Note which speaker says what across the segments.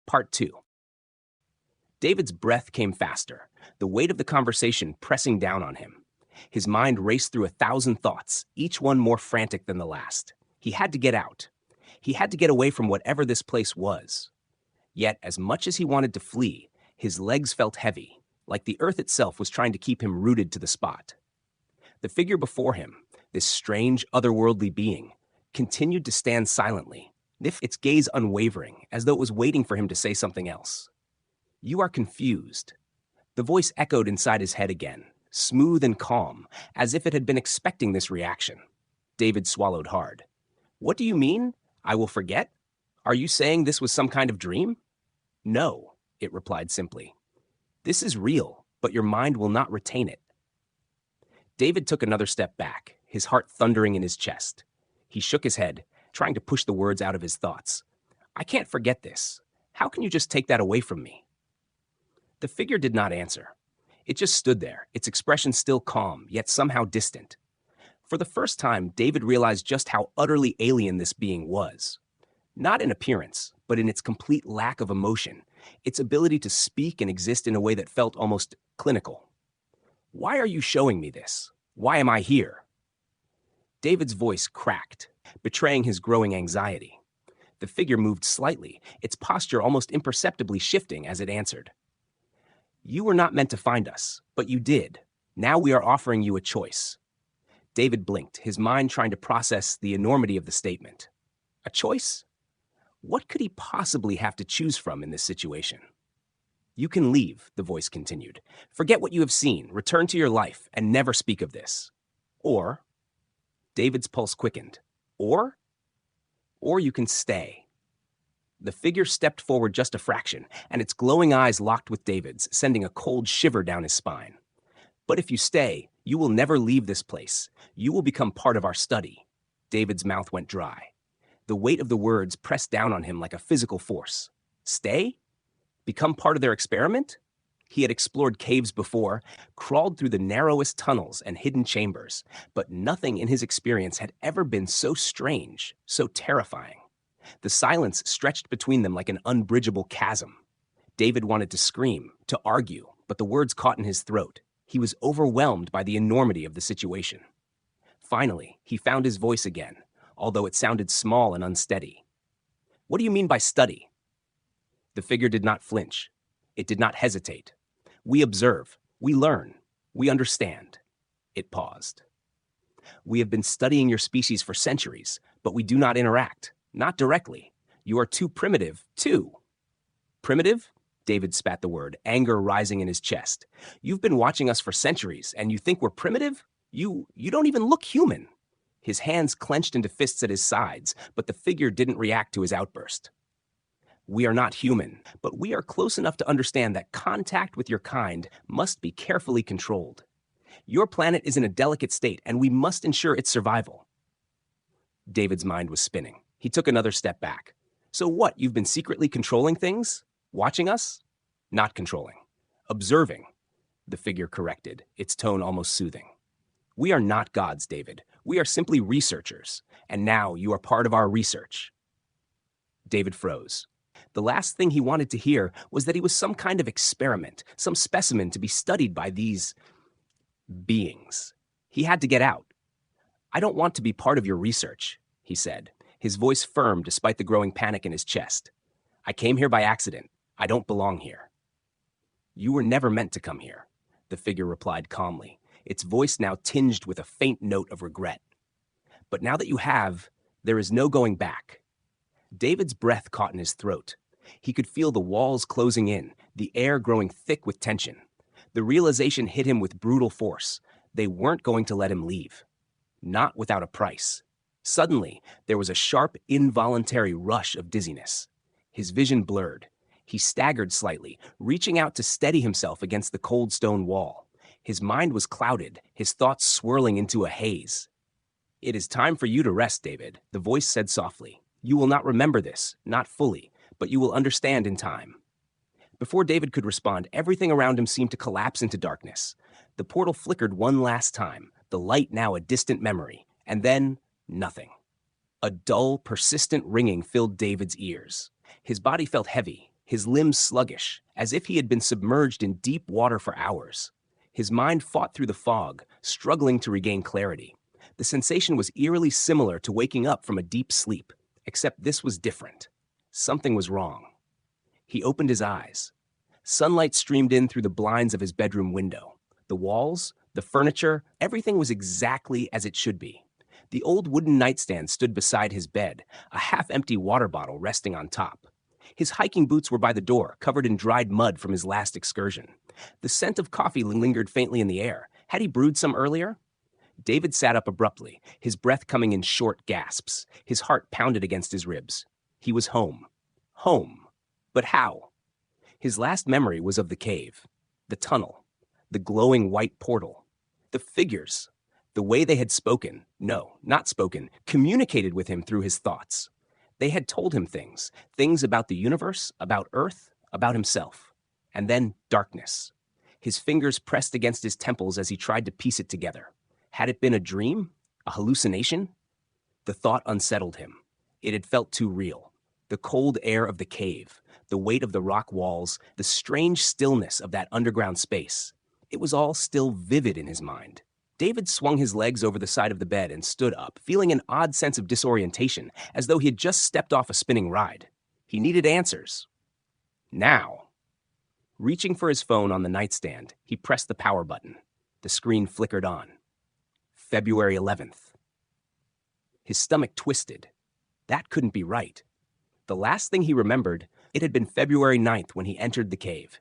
Speaker 1: Part 2. David's breath came faster, the weight of the conversation pressing down on him. His mind raced through 1,000 thoughts, each one more frantic than the last. He had to get out. He had to get away from whatever this place was. Yet, as much as he wanted to flee, his legs felt heavy, like the earth itself was trying to keep him rooted to the spot. The figure before him, this strange, otherworldly being, continued to stand silently, its gaze unwavering, as though it was waiting for him to say something else. "You are confused." The voice echoed inside his head again, smooth and calm, as if it had been expecting this reaction. David swallowed hard. "What do you mean? I will forget? Are you saying this was some kind of dream?" "No," it replied simply. "This is real, but your mind will not retain it." David took another step back, his heart thundering in his chest. He shook his head, trying to push the words out of his thoughts. "I can't forget this. How can you just take that away from me?" The figure did not answer. It just stood there, its expression still calm, yet somehow distant. For the first time, David realized just how utterly alien this being was. Not in appearance, but in its complete lack of emotion, its ability to speak and exist in a way that felt almost clinical. "Why are you showing me this? Why am I here?" David's voice cracked, betraying his growing anxiety. The figure moved slightly, its posture almost imperceptibly shifting as it answered. "You were not meant to find us, but you did. Now we are offering you a choice." David blinked, his mind trying to process the enormity of the statement. A choice? What could he possibly have to choose from in this situation? "You can leave," the voice continued. "Forget what you have seen, return to your life, and never speak of this. Or," David's pulse quickened, or you can stay." The figure stepped forward just a fraction, and its glowing eyes locked with David's, sending a cold shiver down his spine. "But if you stay, you will never leave this place. You will become part of our study." David's mouth went dry. The weight of the words pressed down on him like a physical force. Stay? Become part of their experiment? He had explored caves before, crawled through the narrowest tunnels and hidden chambers, but nothing in his experience had ever been so strange, so terrifying. The silence stretched between them like an unbridgeable chasm. David wanted to scream, to argue, but the words caught in his throat. He was overwhelmed by the enormity of the situation. Finally, he found his voice again, although it sounded small and unsteady. "What do you mean by study?" The figure did not flinch. It did not hesitate. "We observe, we learn, we understand." It paused. "We have been studying your species for centuries, but we do not interact. Not directly. You are too primitive, too." "Primitive?" David spat the word, anger rising in his chest. "You've been watching us for centuries, and you think we're primitive? You don't even look human." His hands clenched into fists at his sides, but the figure didn't react to his outburst. "We are not human, but we are close enough to understand that contact with your kind must be carefully controlled. Your planet is in a delicate state, and we must ensure its survival." David's mind was spinning. He took another step back. "So what, you've been secretly controlling things? Watching us?" "Not controlling. Observing," the figure corrected, its tone almost soothing. "We are not gods, David. We are simply researchers, and now you are part of our research." David froze. The last thing he wanted to hear was that he was some kind of experiment, some specimen to be studied by these beings. He had to get out. "I don't want to be part of your research," he said, his voice firm despite the growing panic in his chest. "I came here by accident. I don't belong here." "You were never meant to come here," the figure replied calmly, its voice now tinged with a faint note of regret. "But now that you have, there is no going back." David's breath caught in his throat. He could feel the walls closing in, the air growing thick with tension. The realization hit him with brutal force. They weren't going to let him leave. Not without a price. Suddenly, there was a sharp, involuntary rush of dizziness. His vision blurred. He staggered slightly, reaching out to steady himself against the cold stone wall. His mind was clouded, his thoughts swirling into a haze. "It is time for you to rest, David," the voice said softly. "You will not remember this, not fully, but you will understand in time." Before David could respond, everything around him seemed to collapse into darkness. The portal flickered one last time, the light now a distant memory, and then nothing. A dull, persistent ringing filled David's ears. His body felt heavy, his limbs sluggish, as if he had been submerged in deep water for hours. His mind fought through the fog, struggling to regain clarity. The sensation was eerily similar to waking up from a deep sleep, except this was different. Something was wrong. He opened his eyes. Sunlight streamed in through the blinds of his bedroom window. The walls, the furniture, everything was exactly as it should be. The old wooden nightstand stood beside his bed, a half-empty water bottle resting on top. His hiking boots were by the door, covered in dried mud from his last excursion. The scent of coffee lingered faintly in the air. Had he brewed some earlier? David sat up abruptly, his breath coming in short gasps. His heart pounded against his ribs. He was home. Home. But how? His last memory was of the cave, the tunnel, the glowing white portal, the figures, the way they had spoken, no, not spoken, communicated with him through his thoughts. They had told him things about the universe, about Earth, about himself. And then darkness. His fingers pressed against his temples as he tried to piece it together. Had it been a dream? A hallucination? The thought unsettled him. It had felt too real. The cold air of the cave, the weight of the rock walls, the strange stillness of that underground space. It was all still vivid in his mind. David swung his legs over the side of the bed and stood up, feeling an odd sense of disorientation, as though he had just stepped off a spinning ride. He needed answers. Now. Reaching for his phone on the nightstand, he pressed the power button. The screen flickered on. February 11th. His stomach twisted. That couldn't be right. The last thing he remembered, it had been February 9th when he entered the cave.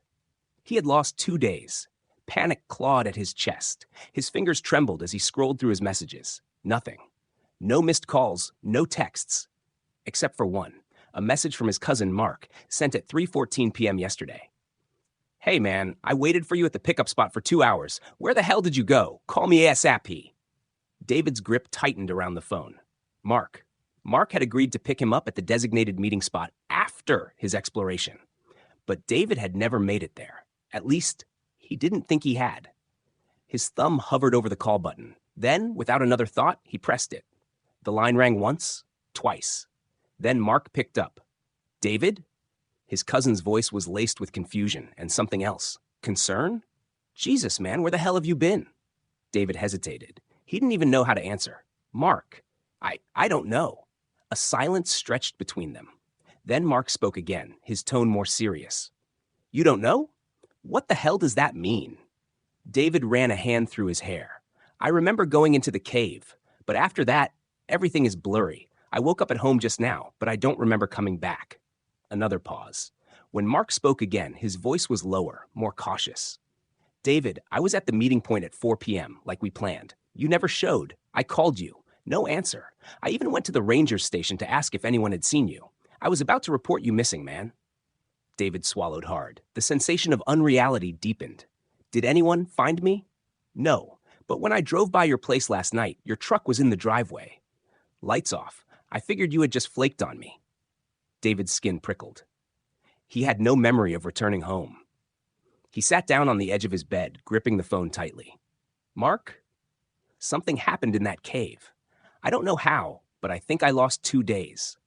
Speaker 1: He had lost 2 days. Panic clawed at his chest. His fingers trembled as he scrolled through his messages. Nothing. No missed calls, no texts. Except for one, a message from his cousin Mark, sent at 3:14 p.m. yesterday. Hey man, I waited for you at the pickup spot for 2 hours. Where the hell did you go? Call me ASAP. David's grip tightened around the phone. Mark. Mark had agreed to pick him up at the designated meeting spot after his exploration. But David had never made it there. At least, he didn't think he had. His thumb hovered over the call button. Then, without another thought, he pressed it. The line rang once, twice. Then Mark picked up. David? His cousin's voice was laced with confusion and something else. Concern? Jesus, man, where the hell have you been? David hesitated. He didn't even know how to answer. Mark, I don't know. A silence stretched between them. Then Mark spoke again, his tone more serious. You don't know? What the hell does that mean? David ran a hand through his hair. I remember going into the cave, but after that, everything is blurry. I woke up at home just now, but I don't remember coming back. Another pause. When Mark spoke again, his voice was lower, more cautious. David, I was at the meeting point at 4 p.m., like we planned. You never showed. I called you. No answer. I even went to the ranger station to ask if anyone had seen you. I was about to report you missing, man. David swallowed hard. The sensation of unreality deepened. Did anyone find me? No, but when I drove by your place last night, your truck was in the driveway. Lights off. I figured you had just flaked on me. David's skin prickled. He had no memory of returning home. He sat down on the edge of his bed, gripping the phone tightly. Mark? Something happened in that cave. I don't know how, but I think I lost 2 days.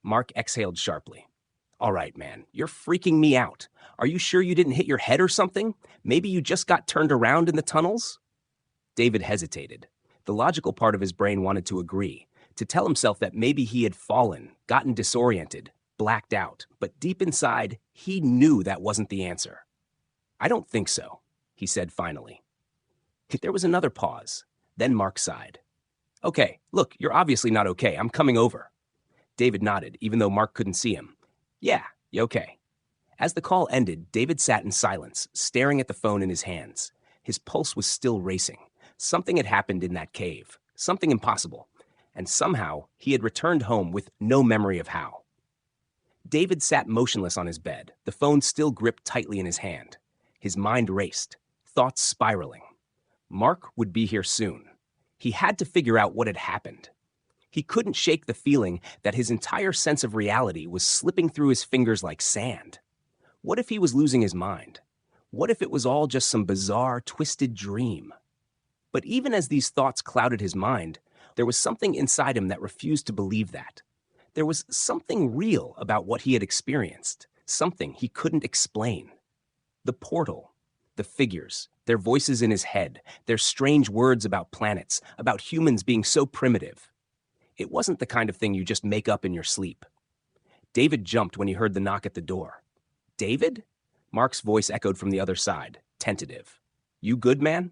Speaker 1: Mark exhaled sharply. All right, man, you're freaking me out. Are you sure you didn't hit your head or something? Maybe you just got turned around in the tunnels? David hesitated. The logical part of his brain wanted to agree, to tell himself that maybe he had fallen, gotten disoriented, blacked out. But deep inside, he knew that wasn't the answer. I don't think so, he said finally. There was another pause. Then Mark sighed. Okay, look, you're obviously not okay. I'm coming over. David nodded, even though Mark couldn't see him. Yeah, you okay. As the call ended, David sat in silence, staring at the phone in his hands. His pulse was still racing. Something had happened in that cave, something impossible, and somehow he had returned home with no memory of how. David sat motionless on his bed, the phone still gripped tightly in his hand. His mind raced, thoughts spiraling. Mark would be here soon. He had to figure out what had happened. He couldn't shake the feeling that his entire sense of reality was slipping through his fingers like sand. What if he was losing his mind? What if it was all just some bizarre, twisted dream? But even as these thoughts clouded his mind, there was something inside him that refused to believe that. There was something real about what he had experienced, something he couldn't explain. The portal, the figures, their voices in his head, their strange words about planets, about humans being so primitive. It wasn't the kind of thing you just make up in your sleep. David jumped when he heard the knock at the door. David? Mark's voice echoed from the other side, tentative. You good, man?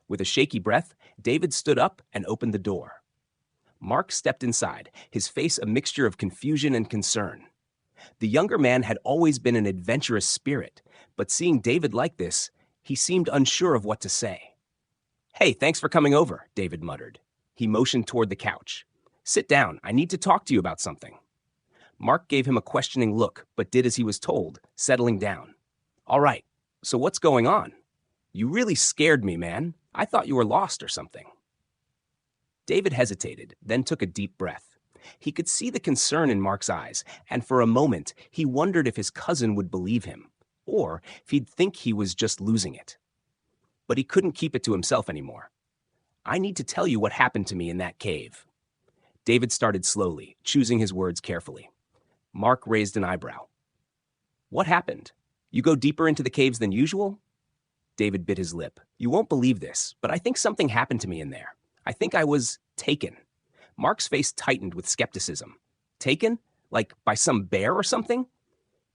Speaker 1: With a shaky breath, David stood up and opened the door. Mark stepped inside, his face a mixture of confusion and concern. The younger man had always been an adventurous spirit, but seeing David like this, he seemed unsure of what to say. Hey, thanks for coming over, David muttered. He motioned toward the couch. Sit down, I need to talk to you about something. Mark gave him a questioning look, but did as he was told, settling down. All right, so what's going on? You really scared me, man. I thought you were lost or something. David hesitated, then took a deep breath. He could see the concern in Mark's eyes, and for a moment, he wondered if his cousin would believe him, or if he'd think he was just losing it. But he couldn't keep it to himself anymore. I need to tell you what happened to me in that cave. David started slowly, choosing his words carefully. Mark raised an eyebrow. What happened? You go deeper into the caves than usual? David bit his lip. You won't believe this, but I think something happened to me in there. I think I was taken. Mark's face tightened with skepticism. Taken? Like by some bear or something?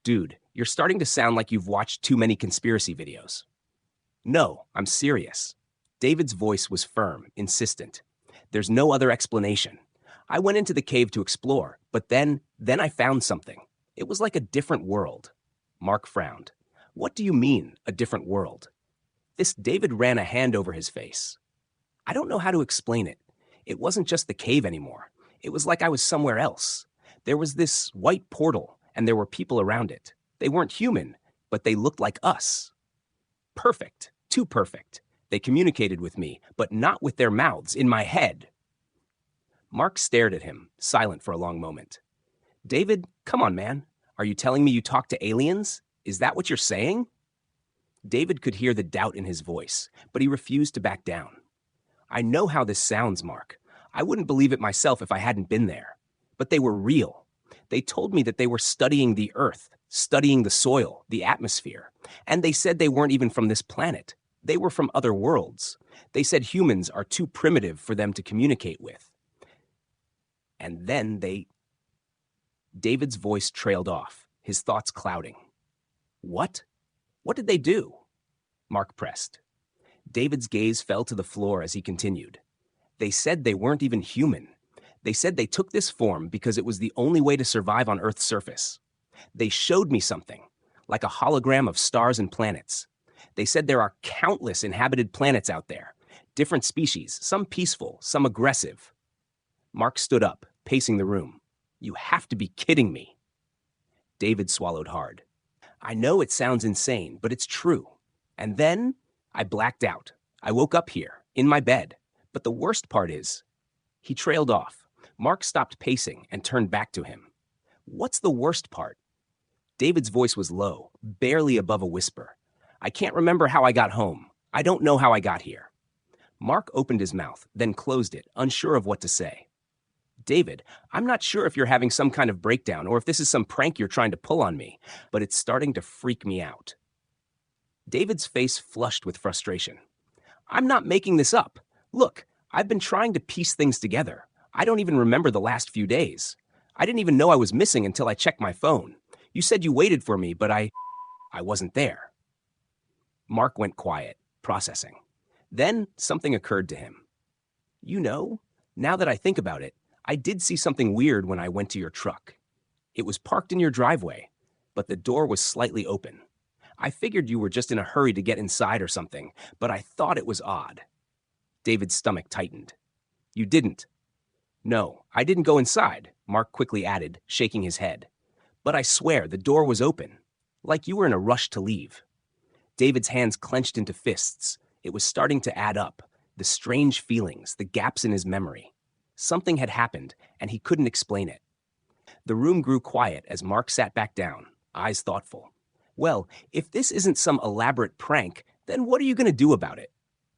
Speaker 1: Dude, you're starting to sound like you've watched too many conspiracy videos. No, I'm serious. David's voice was firm, insistent. There's no other explanation. I went into the cave to explore, but then I found something. It was like a different world. Mark frowned. What do you mean, a different world? David ran a hand over his face. I don't know how to explain it. It wasn't just the cave anymore. It was like I was somewhere else. There was this white portal, and there were people around it. They weren't human, but they looked like us. Perfect. Too perfect. They communicated with me, but not with their mouths, in my head. Mark stared at him, silent for a long moment. David, come on, man. Are you telling me you talked to aliens? Is that what you're saying? David could hear the doubt in his voice, but he refused to back down. I know how this sounds, Mark. I wouldn't believe it myself if I hadn't been there. But they were real. They told me that they were studying the Earth, studying the soil, the atmosphere. And they said they weren't even from this planet. They were from other worlds. They said humans are too primitive for them to communicate with. And then David's voice trailed off, his thoughts clouding. What? What did they do? Mark pressed. David's gaze fell to the floor as he continued. They said they weren't even human. They said they took this form because it was the only way to survive on Earth's surface. They showed me something, like a hologram of stars and planets. They said there are countless inhabited planets out there, different species, some peaceful, some aggressive. Mark stood up, pacing the room. You have to be kidding me. David swallowed hard. I know it sounds insane, but it's true. And then I blacked out. I woke up here, in my bed. But the worst part is, he trailed off. Mark stopped pacing and turned back to him. What's the worst part? David's voice was low, barely above a whisper. I can't remember how I got home. I don't know how I got here. Mark opened his mouth, then closed it, unsure of what to say. David, I'm not sure if you're having some kind of breakdown or if this is some prank you're trying to pull on me, but it's starting to freak me out. David's face flushed with frustration. I'm not making this up. Look, I've been trying to piece things together. I don't even remember the last few days. I didn't even know I was missing until I checked my phone. You said you waited for me, but I wasn't there. Mark went quiet, processing. Then something occurred to him. You know, now that I think about it, I did see something weird when I went to your truck. It was parked in your driveway, but the door was slightly open. I figured you were just in a hurry to get inside or something, but I thought it was odd. David's stomach tightened. You didn't. No, I didn't go inside, Mark quickly added, shaking his head. But I swear the door was open, like you were in a rush to leave. David's hands clenched into fists. It was starting to add up, the strange feelings, the gaps in his memory. Something had happened, and he couldn't explain it. The room grew quiet as Mark sat back down, eyes thoughtful. Well, if this isn't some elaborate prank, then what are you going to do about it?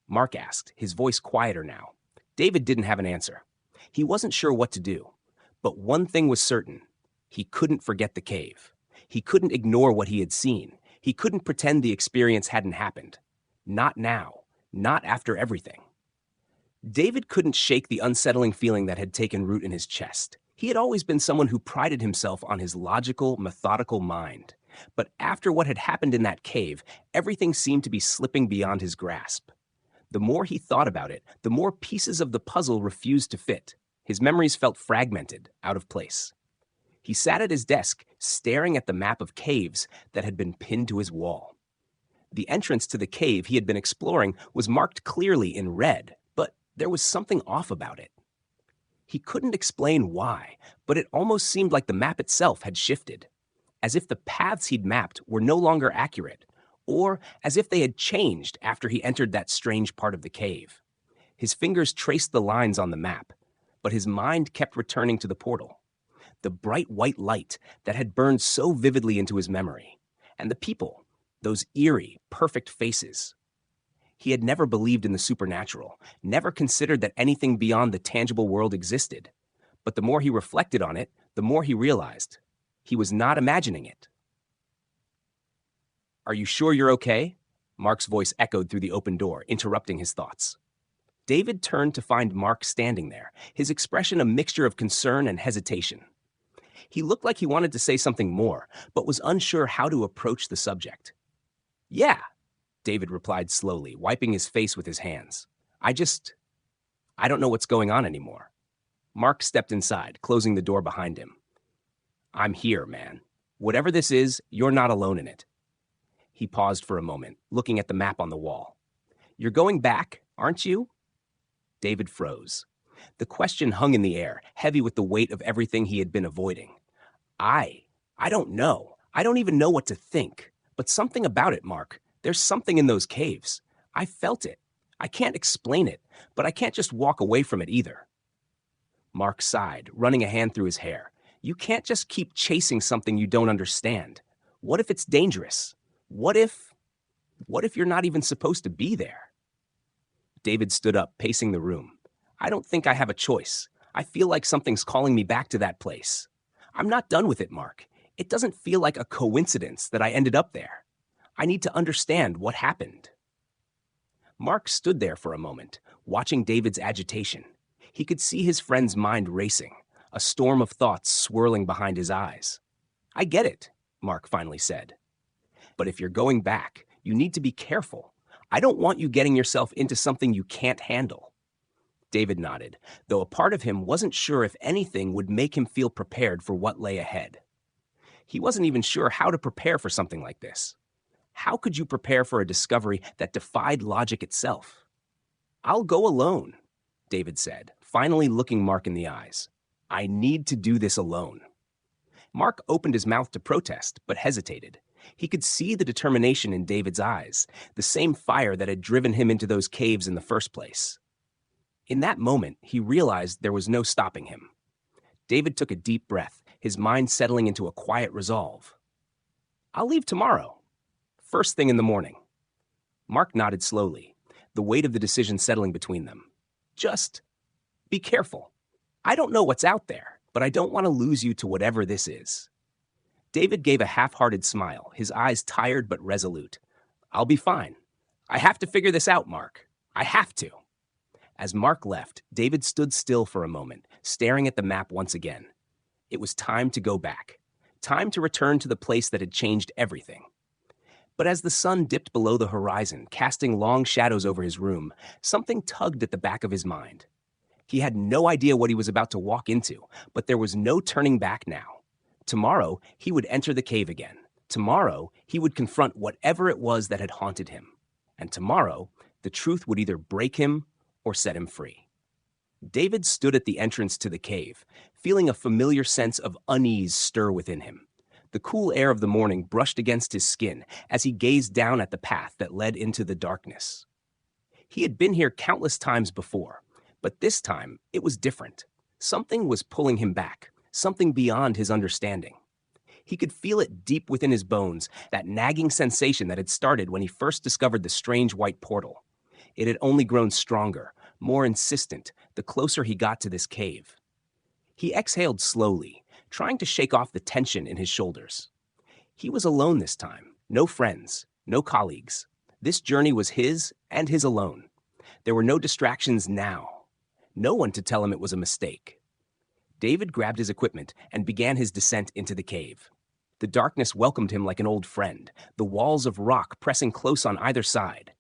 Speaker 1: Mark asked, his voice quieter now. David didn't have an answer. He wasn't sure what to do. But one thing was certain. He couldn't forget the cave. He couldn't ignore what he had seen. He couldn't pretend the experience hadn't happened. Not now. Not after everything. David couldn't shake the unsettling feeling that had taken root in his chest. He had always been someone who prided himself on his logical, methodical mind. But after what had happened in that cave, everything seemed to be slipping beyond his grasp. The more he thought about it, the more pieces of the puzzle refused to fit. His memories felt fragmented, out of place. He sat at his desk, staring at the map of caves that had been pinned to his wall. The entrance to the cave he had been exploring was marked clearly in red, but there was something off about it. He couldn't explain why, but it almost seemed like the map itself had shifted, as if the paths he'd mapped were no longer accurate, or as if they had changed after he entered that strange part of the cave. His fingers traced the lines on the map, but his mind kept returning to the portal. The bright white light that had burned so vividly into his memory, and the people, those eerie, perfect faces. He had never believed in the supernatural, never considered that anything beyond the tangible world existed. But the more he reflected on it, the more he realized he was not imagining it. "Are you sure you're okay?" Mark's voice echoed through the open door, interrupting his thoughts. David turned to find Mark standing there, his expression a mixture of concern and hesitation. He looked like he wanted to say something more, but was unsure how to approach the subject. "Yeah," David replied slowly, wiping his face with his hands. I don't know what's going on anymore." Mark stepped inside, closing the door behind him. "I'm here, man. Whatever this is, you're not alone in it." He paused for a moment, looking at the map on the wall. "You're going back, aren't you?" David froze. The question hung in the air, heavy with the weight of everything he had been avoiding. I don't know. I don't even know what to think. But something about it, Mark. There's something in those caves. I felt it. I can't explain it, but I can't just walk away from it either." Mark sighed, running a hand through his hair. "You can't just keep chasing something you don't understand. What if it's dangerous? What if you're not even supposed to be there?" David stood up, pacing the room. "I don't think I have a choice. I feel like something's calling me back to that place. I'm not done with it, Mark. It doesn't feel like a coincidence that I ended up there. I need to understand what happened." Mark stood there for a moment, watching David's agitation. He could see his friend's mind racing, a storm of thoughts swirling behind his eyes. "I get it," Mark finally said. "But if you're going back, you need to be careful. I don't want you getting yourself into something you can't handle." David nodded, though a part of him wasn't sure if anything would make him feel prepared for what lay ahead. He wasn't even sure how to prepare for something like this. How could you prepare for a discovery that defied logic itself? "I'll go alone," David said, finally looking Mark in the eyes. "I need to do this alone." Mark opened his mouth to protest, but hesitated. He could see the determination in David's eyes, the same fire that had driven him into those caves in the first place. In that moment, he realized there was no stopping him. David took a deep breath, his mind settling into a quiet resolve. "I'll leave tomorrow, first thing in the morning." Mark nodded slowly, the weight of the decision settling between them. "Just be careful. I don't know what's out there, but I don't want to lose you to whatever this is." David gave a half-hearted smile, his eyes tired but resolute. "I'll be fine. I have to figure this out, Mark. I have to." As Mark left, David stood still for a moment, staring at the map once again. It was time to go back. Time to return to the place that had changed everything. But as the sun dipped below the horizon, casting long shadows over his room, something tugged at the back of his mind. He had no idea what he was about to walk into, but there was no turning back now. Tomorrow, he would enter the cave again. Tomorrow, he would confront whatever it was that had haunted him. And tomorrow, the truth would either break him or set him free. David stood at the entrance to the cave, feeling a familiar sense of unease stir within him. The cool air of the morning brushed against his skin as he gazed down at the path that led into the darkness. He had been here countless times before, but this time it was different. Something was pulling him back, something beyond his understanding. He could feel it deep within his bones, that nagging sensation that had started when he first discovered the strange white portal. It had only grown stronger, more insistent, the closer he got to this cave. He exhaled slowly, trying to shake off the tension in his shoulders. He was alone this time, no friends, no colleagues. This journey was his and his alone. There were no distractions now. No one to tell him it was a mistake. David grabbed his equipment and began his descent into the cave. The darkness welcomed him like an old friend, the walls of rock pressing close on either side.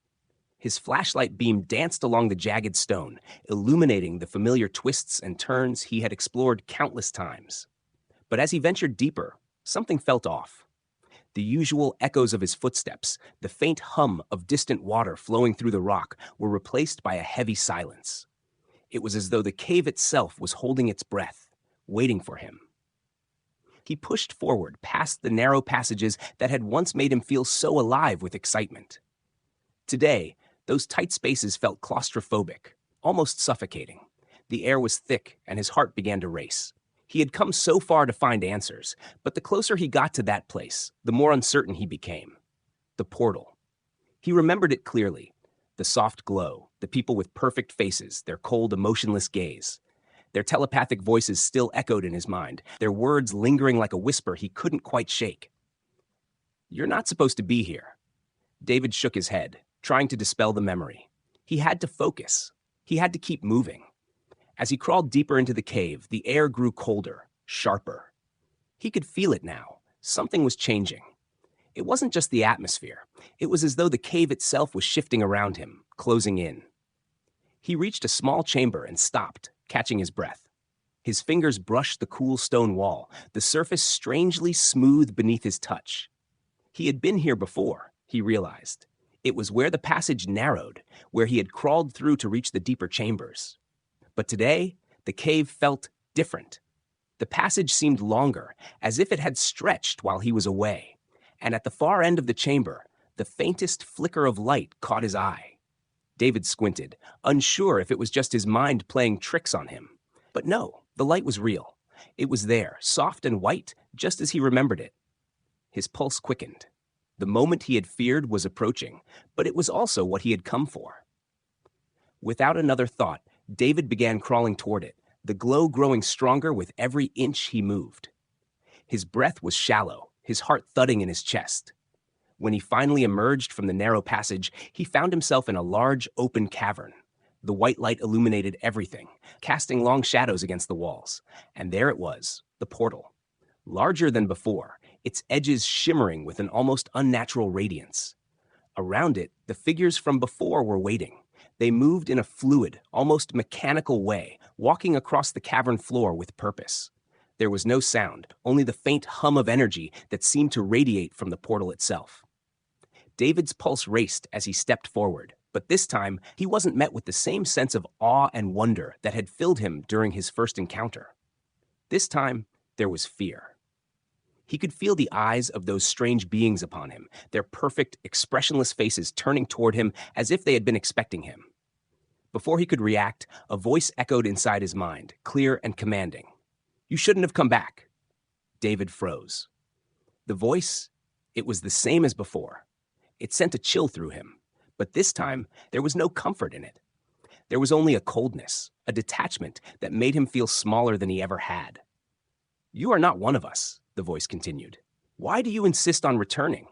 Speaker 1: His flashlight beam danced along the jagged stone, illuminating the familiar twists and turns he had explored countless times. But as he ventured deeper, something felt off. The usual echoes of his footsteps, the faint hum of distant water flowing through the rock, were replaced by a heavy silence. It was as though the cave itself was holding its breath, waiting for him. He pushed forward past the narrow passages that had once made him feel so alive with excitement. Today, those tight spaces felt claustrophobic, almost suffocating. The air was thick and his heart began to race. He had come so far to find answers, but the closer he got to that place, the more uncertain he became. The portal. He remembered it clearly. The soft glow, the people with perfect faces, their cold, emotionless gaze. Their telepathic voices still echoed in his mind, their words lingering like a whisper he couldn't quite shake. "You're not supposed to be here." David shook his head, trying to dispel the memory. He had to focus. He had to keep moving. As he crawled deeper into the cave, the air grew colder, sharper. He could feel it now. Something was changing. It wasn't just the atmosphere. It was as though the cave itself was shifting around him, closing in. He reached a small chamber and stopped, catching his breath. His fingers brushed the cool stone wall, the surface strangely smooth beneath his touch. He had been here before, he realized. It was where the passage narrowed, where he had crawled through to reach the deeper chambers. But today, the cave felt different. The passage seemed longer, as if it had stretched while he was away. And at the far end of the chamber, the faintest flicker of light caught his eye. David squinted, unsure if it was just his mind playing tricks on him. But no, the light was real. It was there, soft and white, just as he remembered it. His pulse quickened. The moment he had feared was approaching, but it was also what he had come for. Without another thought, David began crawling toward it, the glow growing stronger with every inch he moved. His breath was shallow, his heart thudding in his chest. When he finally emerged from the narrow passage, he found himself in a large, open cavern. The white light illuminated everything, casting long shadows against the walls. And there it was, the portal. Larger than before, its edges shimmering with an almost unnatural radiance. Around it, the figures from before were waiting. They moved in a fluid, almost mechanical way, walking across the cavern floor with purpose. There was no sound, only the faint hum of energy that seemed to radiate from the portal itself. David's pulse raced as he stepped forward, but this time he wasn't met with the same sense of awe and wonder that had filled him during his first encounter. This time, there was fear. He could feel the eyes of those strange beings upon him, their perfect, expressionless faces turning toward him as if they had been expecting him. Before he could react, a voice echoed inside his mind, clear and commanding. "You shouldn't have come back." David froze. The voice, it was the same as before. It sent a chill through him, but this time there was no comfort in it. There was only a coldness, a detachment that made him feel smaller than he ever had. "You are not one of us," the voice continued. "Why do you insist on returning?"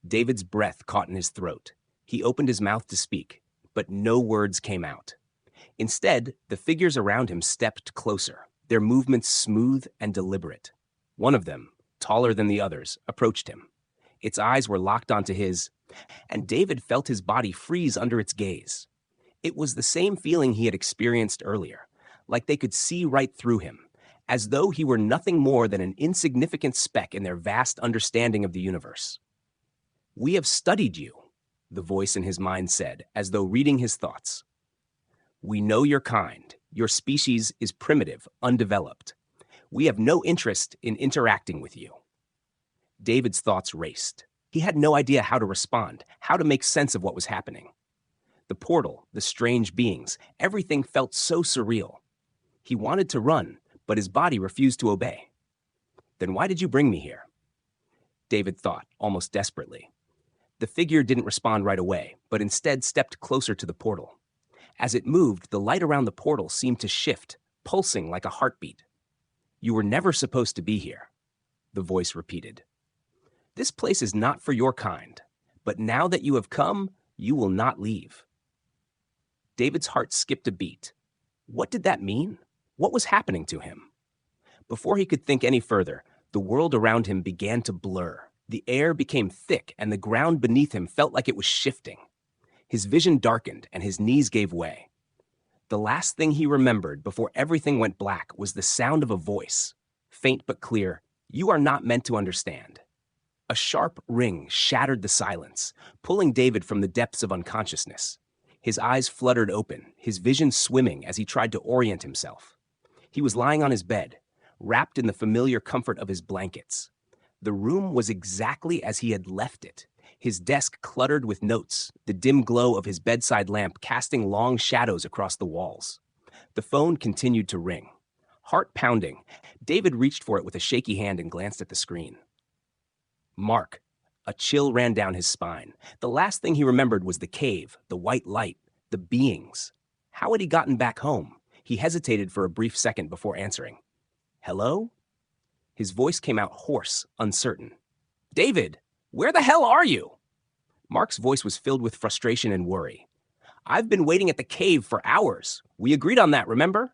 Speaker 1: David's breath caught in his throat. He opened his mouth to speak, but no words came out. Instead, the figures around him stepped closer, their movements smooth and deliberate. One of them, taller than the others, approached him. Its eyes were locked onto his, and David felt his body freeze under its gaze. It was the same feeling he had experienced earlier, like they could see right through him, as though he were nothing more than an insignificant speck in their vast understanding of the universe. "We have studied you," the voice in his mind said, as though reading his thoughts. "We know your kind. Your species is primitive, undeveloped. We have no interest in interacting with you." David's thoughts raced. He had no idea how to respond, how to make sense of what was happening. The portal, the strange beings, everything felt so surreal. He wanted to run, but his body refused to obey. "Then why did you bring me here?" David thought, almost desperately. The figure didn't respond right away, but instead stepped closer to the portal. As it moved, the light around the portal seemed to shift, pulsing like a heartbeat. You were never supposed to be here, the voice repeated. This place is not for your kind, but now that you have come, you will not leave. David's heart skipped a beat. What did that mean? What was happening to him? Before he could think any further, the world around him began to blur. The air became thick, and the ground beneath him felt like it was shifting. His vision darkened, and his knees gave way. The last thing he remembered before everything went black was the sound of a voice, faint but clear. You are not meant to understand. A sharp ring shattered the silence, pulling David from the depths of unconsciousness. His eyes fluttered open, his vision swimming as he tried to orient himself. He was lying on his bed, wrapped in the familiar comfort of his blankets. The room was exactly as he had left it, his desk cluttered with notes, the dim glow of his bedside lamp casting long shadows across the walls. The phone continued to ring. Heart pounding, David reached for it with a shaky hand and glanced at the screen. Mark. A chill ran down his spine. The last thing he remembered was the cave, the white light, the beings. How had he gotten back home? He hesitated for a brief second before answering. Hello? His voice came out hoarse, uncertain. David, where the hell are you? Mark's voice was filled with frustration and worry. I've been waiting at the cave for hours. We agreed on that, remember?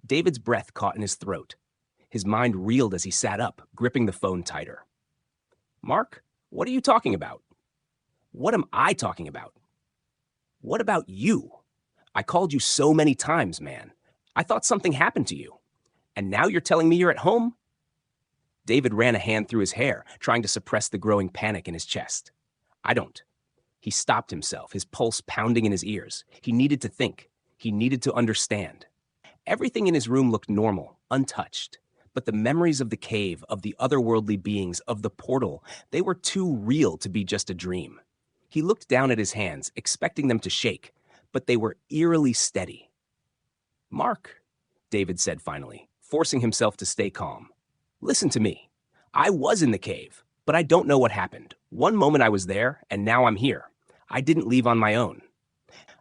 Speaker 1: David's breath caught in his throat. His mind reeled as he sat up, gripping the phone tighter. Mark, what are you talking about? What am I talking about? What about you? I called you so many times, man. I thought something happened to you. And now you're telling me you're at home? David ran a hand through his hair, trying to suppress the growing panic in his chest. I don't. He stopped himself, his pulse pounding in his ears. He needed to think. He needed to understand. Everything in his room looked normal, untouched. But the memories of the cave, of the otherworldly beings, of the portal, they were too real to be just a dream. He looked down at his hands, expecting them to shake, but they were eerily steady. Mark, David said finally, forcing himself to stay calm. Listen to me. I was in the cave, but I don't know what happened. One moment I was there, and now I'm here. I didn't leave on my own.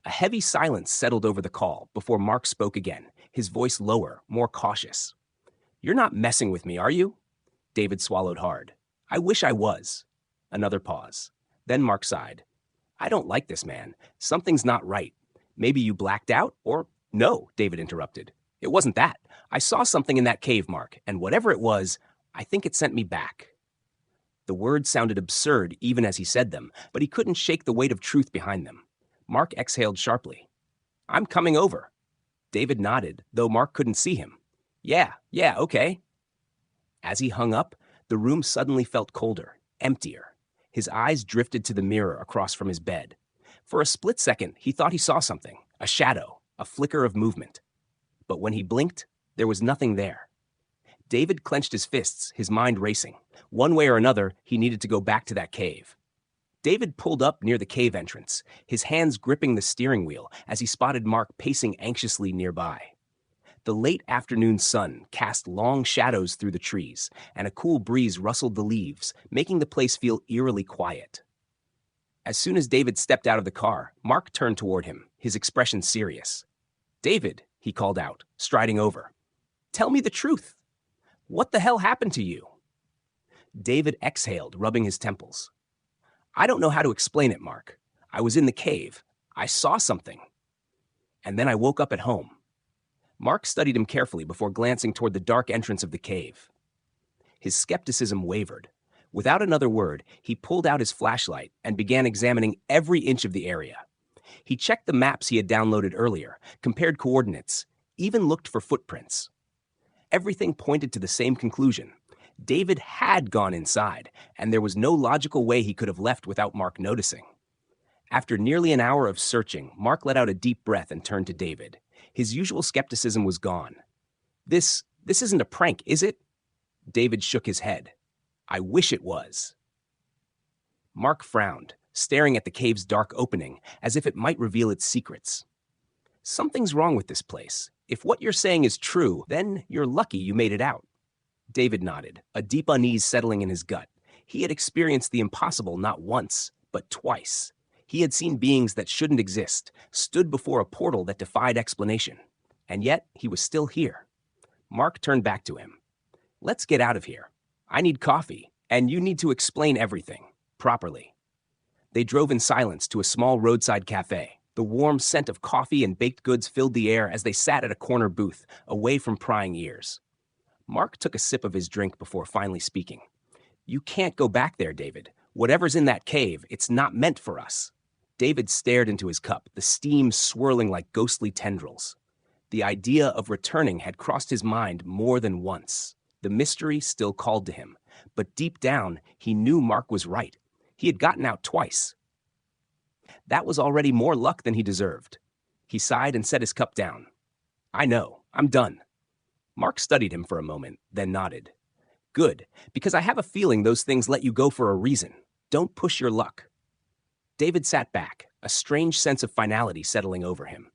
Speaker 1: A heavy silence settled over the call before Mark spoke again, his voice lower, more cautious. You're not messing with me, are you? David swallowed hard. I wish I was. Another pause. Then Mark sighed. I don't like this, man. Something's not right. Maybe you blacked out, or... No, David interrupted. It wasn't that. I saw something in that cave, Mark, and whatever it was, I think it sent me back. The words sounded absurd even as he said them, but he couldn't shake the weight of truth behind them. Mark exhaled sharply. I'm coming over. David nodded, though Mark couldn't see him. Yeah, okay. As he hung up, the room suddenly felt colder, emptier. His eyes drifted to the mirror across from his bed. For a split second, he thought he saw something, a shadow, a flicker of movement. But when he blinked, there was nothing there. David clenched his fists, his mind racing. One way or another, he needed to go back to that cave. David pulled up near the cave entrance, his hands gripping the steering wheel as he spotted Mark pacing anxiously nearby. The late afternoon sun cast long shadows through the trees, and a cool breeze rustled the leaves, making the place feel eerily quiet. As soon as David stepped out of the car, Mark turned toward him, his expression serious. David, he called out, striding over. Tell me the truth. What the hell happened to you? David exhaled, rubbing his temples. I don't know how to explain it, Mark. I was in the cave. I saw something. And then I woke up at home. Mark studied him carefully before glancing toward the dark entrance of the cave. His skepticism wavered. Without another word, he pulled out his flashlight and began examining every inch of the area. He checked the maps he had downloaded earlier, compared coordinates, even looked for footprints. Everything pointed to the same conclusion. David had gone inside, and there was no logical way he could have left without Mark noticing. After nearly an hour of searching, Mark let out a deep breath and turned to David. His usual skepticism was gone. This isn't a prank, is it? David shook his head. I wish it was. Mark frowned, staring at the cave's dark opening as if it might reveal its secrets. Something's wrong with this place. If what you're saying is true, then you're lucky you made it out. David nodded, a deep unease settling in his gut. He had experienced the impossible not once, but twice. He had seen beings that shouldn't exist, stood before a portal that defied explanation. And yet, he was still here. Mark turned back to him. Let's get out of here. I need coffee, and you need to explain everything, properly. They drove in silence to a small roadside cafe. The warm scent of coffee and baked goods filled the air as they sat at a corner booth, away from prying ears. Mark took a sip of his drink before finally speaking. You can't go back there, David. Whatever's in that cave, it's not meant for us. David stared into his cup, the steam swirling like ghostly tendrils. The idea of returning had crossed his mind more than once. The mystery still called to him, but deep down, he knew Mark was right. He had gotten out twice. That was already more luck than he deserved. He sighed and set his cup down. I know, I'm done. Mark studied him for a moment, then nodded. Good, because I have a feeling those things let you go for a reason. Don't push your luck. David sat back, a strange sense of finality settling over him.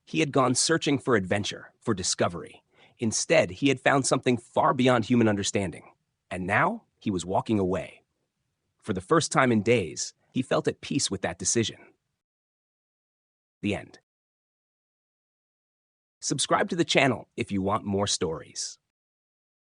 Speaker 1: He had gone searching for adventure, for discovery. Instead, he had found something far beyond human understanding. And now, he was walking away. For the first time in days, he felt at peace with that decision. The end. Subscribe to the channel if you want more stories.